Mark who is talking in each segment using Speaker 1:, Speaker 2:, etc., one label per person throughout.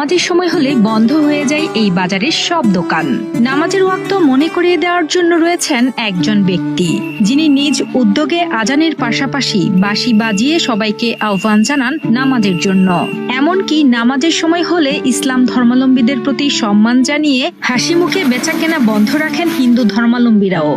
Speaker 1: নামাজের সময় হলে বন্ধ হয়ে যায় এই বাজারের সব দোকান। নামাজের ওয়াক্ত মনে করিয়ে দেওয়ার জন্য রয়েছেন একজন ব্যক্তি, যিনি নিজ উদ্যোগে আজানের পাশাপাশি বাঁশি বাজিয়ে সবাইকে আহ্বান জানান নামাজের জন্য। এমনকি নামাজের সময় হলে ইসলাম ধর্মাবলম্বীদের প্রতি সম্মান জানিয়ে হাসি মুখে বেচাকেনা বন্ধ রাখেন হিন্দু ধর্মাবলম্বীরাও।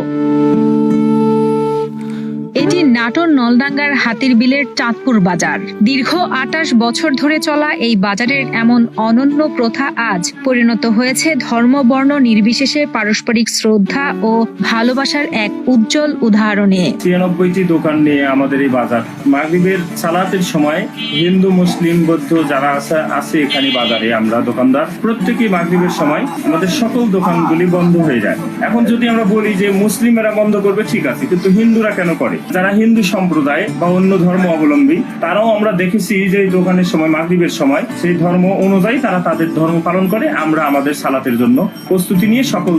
Speaker 1: এটি নাটোর নলডাঙ্গার হাতিরবিলের চাঁদপুর বাজার। দীর্ঘ ২৮ বছর ধরে চলা এই বাজারের এমন অনন্য প্রথা আজ পরিণত হয়েছে ধর্ম বর্ণ নির্বিশেষে পারস্পরিক শ্রদ্ধা ও ভালোবাসার এক উজ্জ্বল উদাহরণে।
Speaker 2: ৯৬টি দোকান নিয়ে আমাদের এই বাজার। মাগরিবের সালাতের সময় হিন্দু মুসলিম বৌদ্ধ যারা আছে এখানে বাজারে, আমরা দোকানদার প্রত্যেকেই মাগরিবের সময় আমাদের সকল দোকানগুলি বন্ধ হয়ে যায়। এখন যদি আমরা বলি যে মুসলিমেরা বন্ধ করবে, ঠিক আছে, কিন্তু হিন্দুরা কেন করে? যারা হিন্দু সম্প্রদায় বা অন্য ধর্ম অবলম্বী তারাও আমরা দেখেছি যে দোকানের সময় মাগরিবের সময় সেই ধর্ম অনুযায়ী তারা তাদের ধর্ম পালন করে। আমরা আমাদের সালাতের জন্য প্রস্তুতি নিয়ে সকল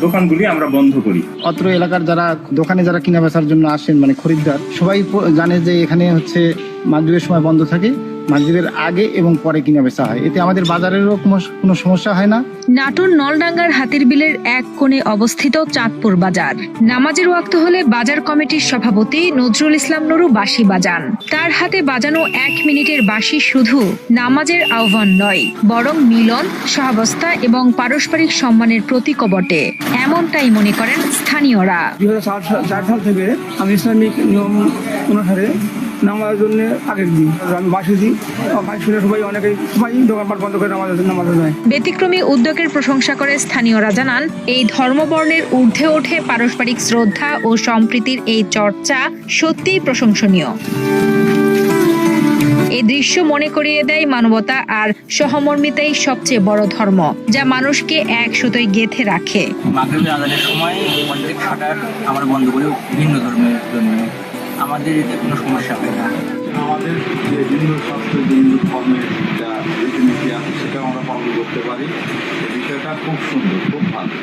Speaker 2: দোকানগুলি আমরা বন্ধ করি।
Speaker 3: অত্র এলাকার দোকানে যারা কিনা বেচার জন্য আসেন, মানে খরিদ্দার, সবাই জানে যে এখানে হচ্ছে মাগরিবের সময় বন্ধ থাকে। মাগরিবের আগে এবং পরে কিনা বেচা হয়, এতে আমাদের বাজারেরও কোনো সমস্যা হয় না।
Speaker 1: নাটোর নলডাঙ্গার হাতিরবিলের এক কোণে অবস্থিত চাঁদপুর বাজার। নামাজের ওয়াক্ত হলে বাজার কমিটির সভাপতি নজরুল ইসলাম নুরু বাঁশি বাজান। তার হাতে বাজানো ১ মিনিটের বাঁশি শুধু নামাজের আহ্বান নয়, বরং মিলন, সহাবস্থা এবং পারস্পরিক সম্মানের প্রতীকও বটে, এমনটাই মনে করেন স্থানীয়রা।
Speaker 4: ২০০৪ সাল থেকে আমি ইসলামিক নিয়ম অনুসারে নামাজের জন্য আগের দিন আমি বাঁশি দিই। সবাই দোকানপাট বন্ধ করে নামাজ যায়।
Speaker 1: ব্যতিক্রমী উদ্যোগের প্রশংসা করে স্থানীয়রা জানান, এই ধর্মবর্ণের ঊর্ধ্বে ওঠে পারস্পরিক শ্রদ্ধা ও সম্প্রীতির এই চর্চা সত্যিই প্রশংসনীয়। এই দৃশ্য মনে করিয়ে দেয় মানবতা আর সহমর্মিতাই সবচেয়ে বড় ধর্ম, যা মানুষকে এক সুতোয় গেঁথে রাখে।
Speaker 5: মাগরিবের আজানের সময় মসজিদ ফাটার আমরা বন্ধ করি ভিন্ন ধর্মের জন্য, আমাদের এতে কোনো সমস্যা হয় না।
Speaker 6: আমাদের যে হিন্দু শাস্ত্র, হিন্দু ধর্মের যা রীতিনীতি আছে সেটাও আমরা পালন করতে পারি। এই বিষয়টা খুব সুন্দর, খুব ভালো।